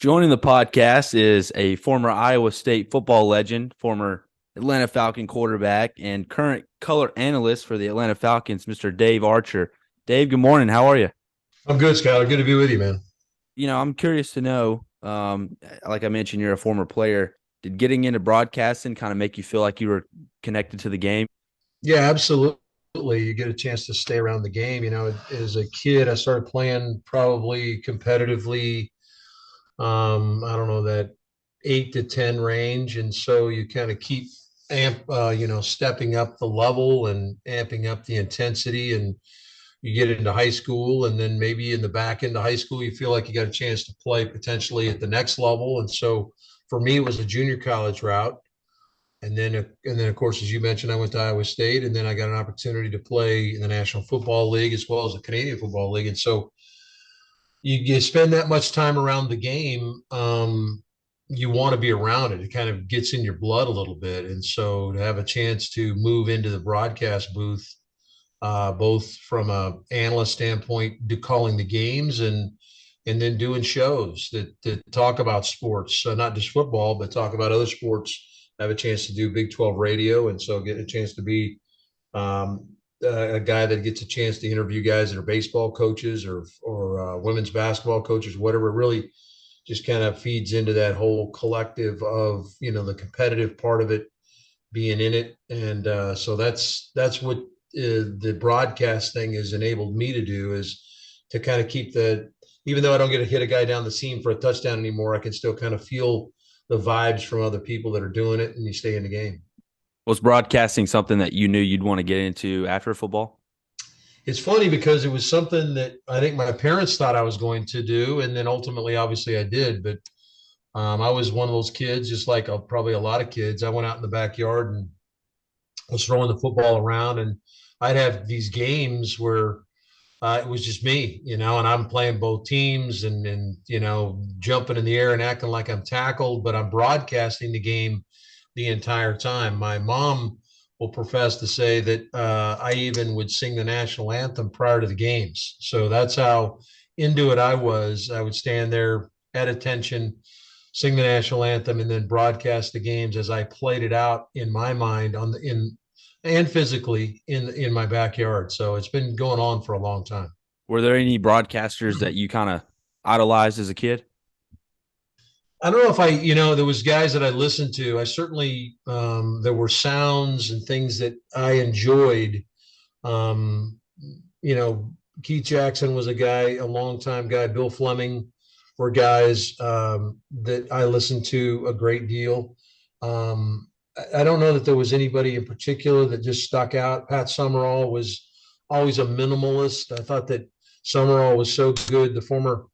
Joining the podcast is a former Iowa State football legend, former Atlanta Falcon quarterback, and current color analyst for the Atlanta Falcons, Mr. Dave Archer. Dave, good morning. How are you? I'm good, Skylar. Good to be with you, man. I'm curious to know, like I mentioned, you're a former player. Did getting into broadcasting kind of make you feel like you were connected to the game? Yeah, absolutely. You get a chance to stay around the game. As a kid, I started playing probably competitively. I don't know, that 8 to 10 range, and so you kind of keep stepping up the level and amping up the intensity, and you get into high school, and then maybe in the back end of high school, you feel like you got a chance to play potentially at the next level. And so for me, it was a junior college route. And then, of course, as you mentioned, I went to Iowa State, and then I got an opportunity to play in the National Football League as well as the Canadian Football League. And so you spend that much time around the game, you want to be around it. It kind of gets in your blood a little bit. And so to have a chance to move into the broadcast booth, both from a analyst standpoint, calling the games and then doing shows that talk about sports, not just football, but talk about other sports. I have a chance to do Big 12 radio, and so get a chance to be um, a guy that gets a chance to interview guys that are baseball coaches or women's basketball coaches, whatever. It really just kind of feeds into that whole collective of the competitive part of it, being in it. And so that's what the broadcast thing has enabled me to do, is to kind of keep even though I don't get to hit a guy down the seam for a touchdown anymore, I can still kind of feel the vibes from other people that are doing it, and you stay in the game. Was broadcasting something that you knew you'd want to get into after football? It's funny because it was something that I think my parents thought I was going to do, and then ultimately, obviously, I did. But I was one of those kids, just like probably a lot of kids. I went out in the backyard and was throwing the football around, and I'd have these games where it was just me, and I'm playing both teams and jumping in the air and acting like I'm tackled, but I'm broadcasting the game the entire time. My mom will profess to say that I even would sing the national anthem prior to the games. So that's how into it I was. I would stand there at attention, sing the national anthem, and then broadcast the games as I played it out in my mind on the in and physically in my backyard. So it's been going on for a long time. Were there any broadcasters that you kind of idolized as a kid? I don't know if there was guys that I listened to. I certainly, there were sounds and things that I enjoyed. Um, you know, Keith Jackson was a longtime guy. Bill Fleming were guys that I listened to a great deal. I don't know that there was anybody in particular that just stuck out. Pat Summerall was always a minimalist. I thought that Summerall was so good, the former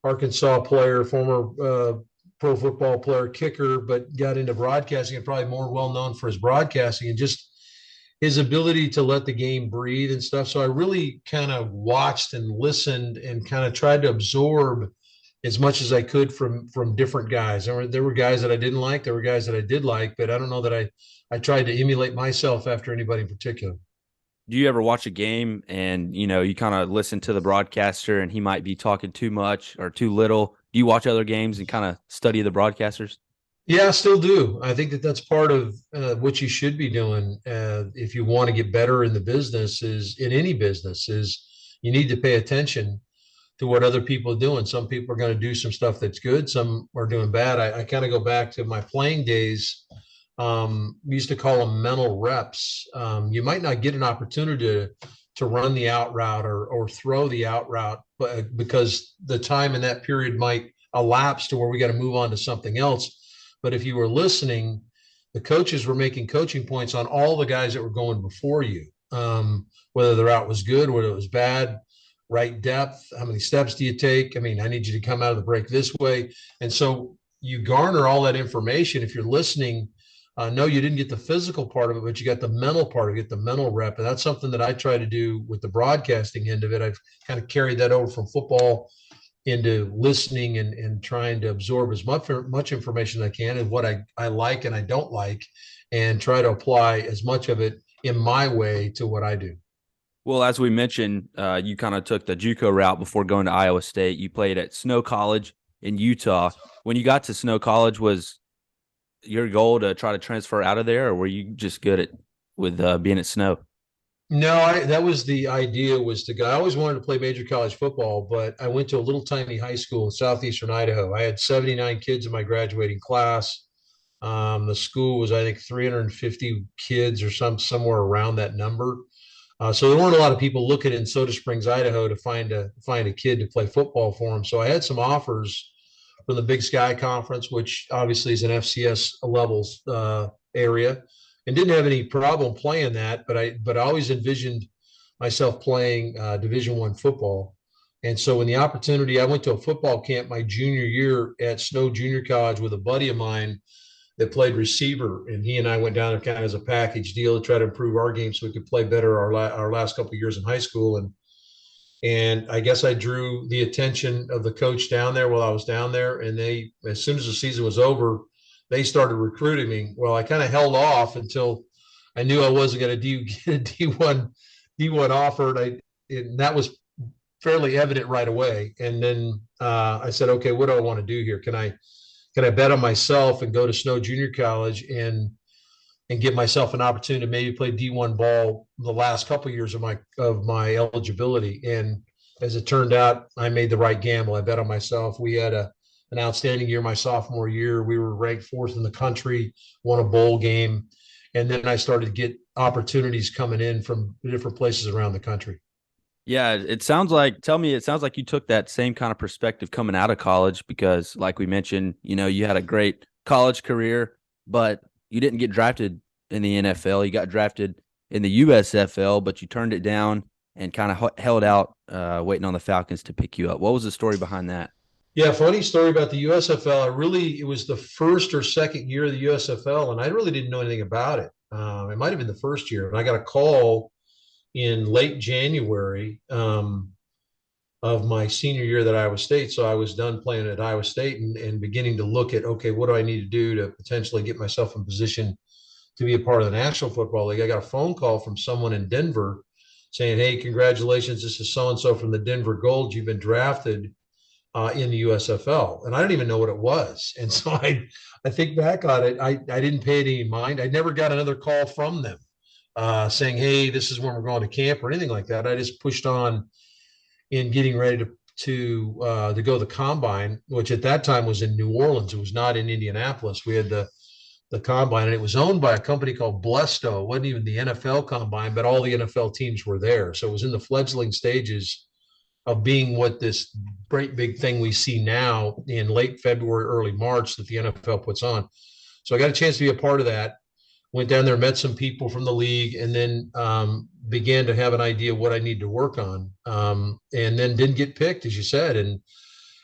Arkansas player, former pro football player, kicker, but got into broadcasting and probably more well known for his broadcasting and just his ability to let the game breathe and stuff. So I really kind of watched and listened and kind of tried to absorb as much as I could from different guys. There were guys that I didn't like, there were guys that I did like, but I don't know that I tried to emulate myself after anybody in particular. Do you ever watch a game and you kind of listen to the broadcaster and he might be talking too much or too little? Do you watch other games and kind of study the broadcasters? Yeah, I still do. I think that that's part of what you should be doing if you want to get better in the business. Is in any business is you need to pay attention to what other people are doing. Some people are going to do some stuff that's good. Some are doing bad. I kind of go back to my playing days. We used to call them mental reps. You might not get an opportunity to run the out route or throw the out route, but because the time in that period might elapse to where we got to move on to something else. But if you were listening, the coaches were making coaching points on all the guys that were going before you, whether the route was good, whether it was bad, right depth, how many steps do you take? I mean, I need you to come out of the break this way. And so you garner all that information. If you're listening, no, you didn't get the physical part of it, but you got the mental part of it, the mental rep. And that's something that I try to do with the broadcasting end of it. I've kind of carried that over from football into listening and trying to absorb as much information as I can and what I like and I don't like, and try to apply as much of it in my way to what I do. Well, as we mentioned, you kind of took the JUCO route before going to Iowa State. You played at Snow College. in Utah. When you got to Snow College, was your goal to try to transfer out of there, or were you just good at with being at Snow? No, that was the idea was to go. I always wanted to play major college football, but I went to a little tiny high school in southeastern Idaho. I had 79 kids in my graduating class. The school was, I think, 350 kids or somewhere around that number. So there weren't a lot of people looking in Soda Springs, Idaho, to find a kid to play football for them. So I had some offers from the Big Sky Conference, which obviously is an FCS levels area, and didn't have any problem playing that. But I always envisioned myself playing Division I football. And so when the opportunity, I went to a football camp my junior year at Snow Junior College with a buddy of mine that played receiver, and he and I went down there kind of as a package deal to try to improve our game so we could play better our last couple of years in high school. And I guess I drew the attention of the coach down there while I was down there. And they, as soon as the season was over, they started recruiting me. Well, I kind of held off until I knew I wasn't going to get a D1 offer. And that was fairly evident right away. And then I said, okay, what do I want to do here? Can I bet on myself and go to Snow Junior College and give myself an opportunity to maybe play D1 ball the last couple of years of my eligibility? And as it turned out, I made the right gamble. I bet on myself. We had an outstanding year my sophomore year. We were ranked fourth in the country, won a bowl game, and then I started to get opportunities coming in from different places around the country. Yeah, it sounds like it sounds like you took that same kind of perspective coming out of college because like we mentioned, you had a great college career, but you didn't get drafted in the NFL. You got drafted in the USFL, but you turned it down and kind of held out waiting on the Falcons to pick you up. What was the story behind that? Yeah, funny story about the USFL. It was the first or second year of the USFL, and I really didn't know anything about it. It might have been the first year, and I got a call in late January of my senior year at Iowa State. So I was done playing at Iowa State and beginning to look at, okay, what do I need to do to potentially get myself in position to be a part of the National Football League? I got a phone call from someone in Denver saying, hey, congratulations, this is so-and-so from the Denver Gold. You've been drafted in the USFL. And I didn't even know what it was. And so I think back on it, I didn't pay it any mind. I never got another call from them saying, hey, this is when we're going to camp or anything like that. I just pushed on in getting ready to go to the combine, which at that time was in New Orleans. It was not in Indianapolis. We had the combine, and it was owned by a company called Blesto. It wasn't even the NFL combine, but all the NFL teams were there. So it was in the fledgling stages of being what this great big thing we see now in late February, early March that the NFL puts on. So I got a chance to be a part of that. Went down there, met some people from the league, and then began to have an idea of what I need to work on. And then didn't get picked, as you said.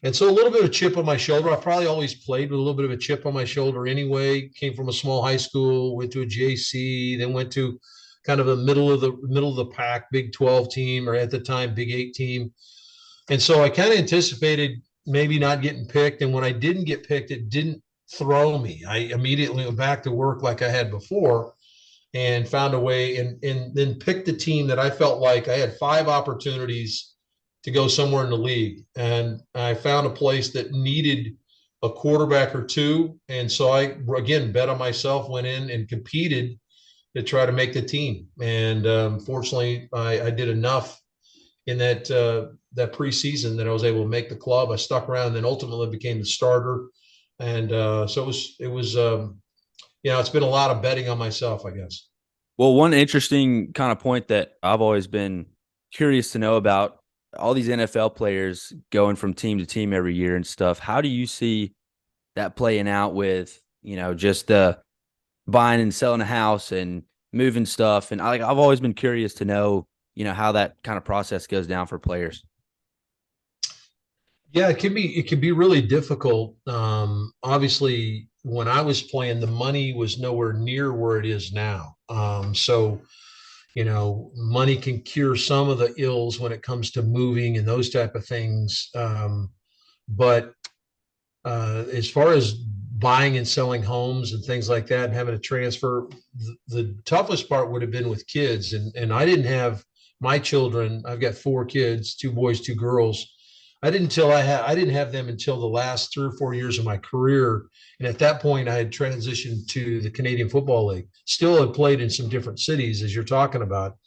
And so a little bit of a chip on my shoulder. I probably always played with a little bit of a chip on my shoulder anyway. Came from a small high school, went to a JC, then went to kind of a middle of the pack Big 12 team, or at the time Big 8 team. And so I kind of anticipated maybe not getting picked. And when I didn't get picked, it didn't throw me. I immediately went back to work like I had before and found a way and then picked a team that I felt like I had 5 opportunities to go somewhere in the league. And I found a place that needed a quarterback or two. And so I, again, bet on myself, went in and competed to try to make the team. And fortunately, I did enough in that preseason that I was able to make the club. I stuck around and then ultimately became the starter. And so it was it's been a lot of betting on myself, I guess. Well, one interesting kind of point that I've always been curious to know about all these NFL players going from team to team every year and stuff. How do you see that playing out with, just buying and selling a house and moving stuff? And I've always been curious to know, how that kind of process goes down for players. Yeah, it can be really difficult. Obviously, when I was playing, the money was nowhere near where it is now. So money can cure some of the ills when it comes to moving and those type of things. But as far as buying and selling homes and things like that and having to transfer, the toughest part would have been with kids. And I didn't have my children. I've got 4 kids, 2 boys, 2 girls. I didn't have them until the last 3 or 4 years of my career. And at that point, I had transitioned to the Canadian Football League. Still had played in some different cities, as you're talking about.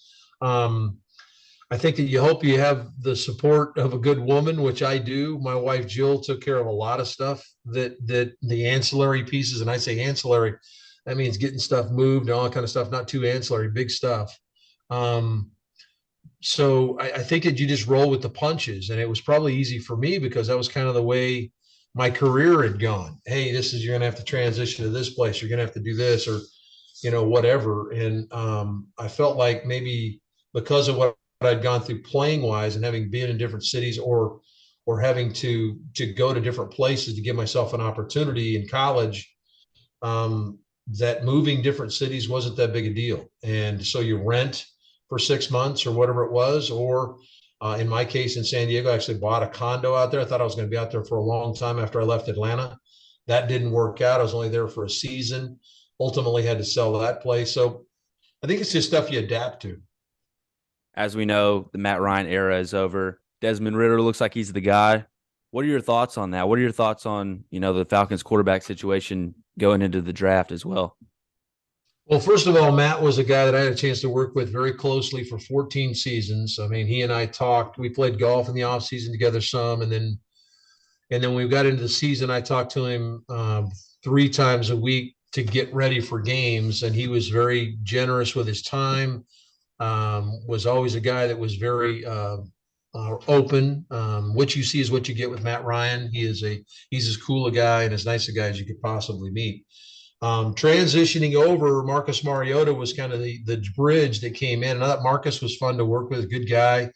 Um, I think that you hope you have the support of a good woman, which I do. My wife Jill took care of a lot of stuff that the ancillary pieces, and I say ancillary, that means getting stuff moved and all that kind of stuff, not too ancillary, big stuff. Um, so I think that you just roll with the punches, and it was probably easy for me because that was kind of the way my career had gone. Hey, this is you're going to have to transition to this place. You're going to have to do this, or whatever. And I felt like maybe because of what I'd gone through playing wise and having been in different cities or having to go to different places to give myself an opportunity in college, that moving different cities wasn't that big a deal. And so you rent for 6 months or whatever it was, or in my case in San Diego, I actually bought a condo out there. I thought I was going to be out there for a long time after I left Atlanta. That didn't work out. I was only there for a season. Ultimately had to sell that place. So I think it's just stuff you adapt to. As we know, the Matt Ryan era is over. Desmond Ridder looks like he's the guy. What are your thoughts on that? What are your thoughts on, the Falcons quarterback situation going into the draft as well? Well, first of all, Matt was a guy that I had a chance to work with very closely for 14 seasons. I mean, he and I talked. We played golf in the off season together some, and then when we got into the season, I talked to him 3 times a week to get ready for games, and he was very generous with his time. Was always a guy that was very open. What you see is what you get with Matt Ryan. He's as cool a guy and as nice a guy as you could possibly meet. Transitioning over, Marcus Mariota was kind of the bridge that came in. And I thought Marcus was fun to work with, a good guy.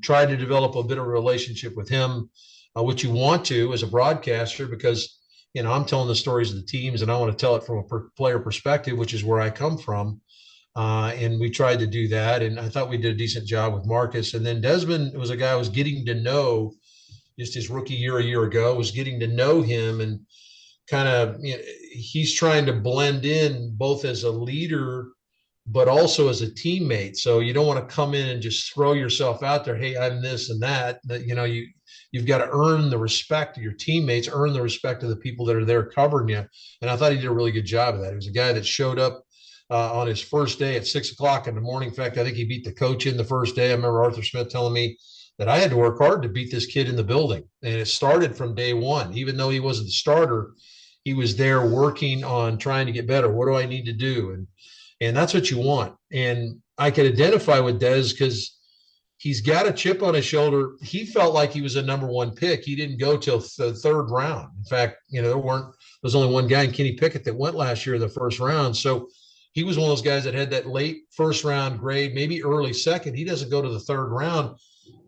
Tried to develop a bit of a relationship with him, which you want to as a broadcaster, because I'm telling the stories of the teams and I want to tell it from a player perspective, which is where I come from. And we tried to do that, and I thought we did a decent job with Marcus. And then Desmond was a guy I was getting to know just his rookie year a year ago, was getting to know him, and kind of he's trying to blend in both as a leader but also as a teammate. So you don't want to come in and just throw yourself out there. Hey, I'm this and that. That you've got to earn the respect of your teammates, earn the respect of the people that are there covering you. And I thought he did a really good job of that. He was a guy that showed up on his first day at 6 o'clock in the morning. In fact, I think he beat the coach in the first day. I remember Arthur Smith telling me that I had to work hard to beat this kid in the building. And it started from day one. Even though he wasn't the starter, he was there working on trying to get better. What do I need to do? And that's what you want. And I could identify with Dez because he's got a chip on his shoulder. He felt like he was a number one pick. He didn't go till the third round. In fact, there's only one guy in Kenny Pickett that went last year in the first round. So he was one of those guys that had that late first round grade, maybe early second. He doesn't go to the third round.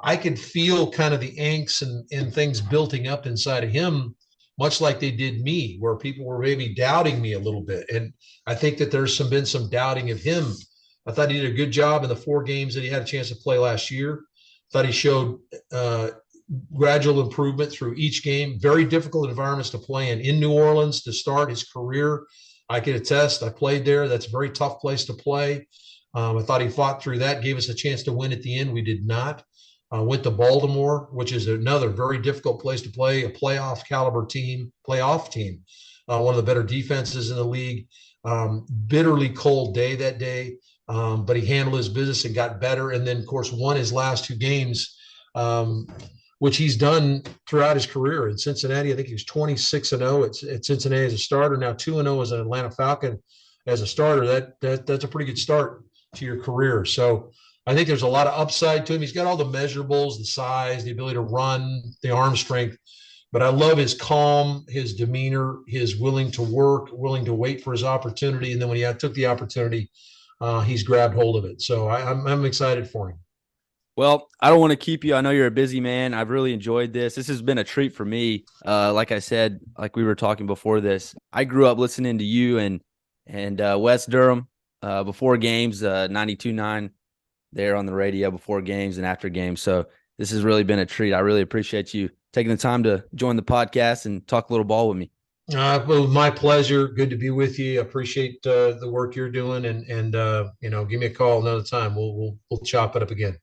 I could feel kind of the angst and things building up inside of him, much like they did me, where people were maybe doubting me a little bit. And I think that there's been some doubting of him. I thought he did a good job in the 4 games that he had a chance to play last year. I thought he showed gradual improvement through each game. Very difficult environments to play in New Orleans to start his career. I can attest. I played there. That's a very tough place to play. I thought he fought through that, gave us a chance to win at the end. We did not. Went to Baltimore, which is another very difficult place to play, a playoff team, one of the better defenses in the league. Bitterly cold day that day, but he handled his business and got better. And then, of course, won his last 2 games, which he's done throughout his career. In Cincinnati, I think he was 26-0 at Cincinnati as a starter. Now 2-0 as an Atlanta Falcon as a starter. That's a pretty good start to your career. So I think there's a lot of upside to him. He's got all the measurables, the size, the ability to run, the arm strength. But I love his calm, his demeanor, his willing to work, willing to wait for his opportunity. And then when he took the opportunity, he's grabbed hold of it. So I'm excited for him. Well, I don't want to keep you. I know you're a busy man. I've really enjoyed this. This has been a treat for me. Like I said, like we were talking before this, I grew up listening to you and Wes Durham before games, 92.9 there on the radio before games and after games. So this has really been a treat. I really appreciate you taking the time to join the podcast and talk a little ball with me. Well, my pleasure. Good to be with you. I appreciate the work you're doing, and give me a call another time. We'll chop it up again.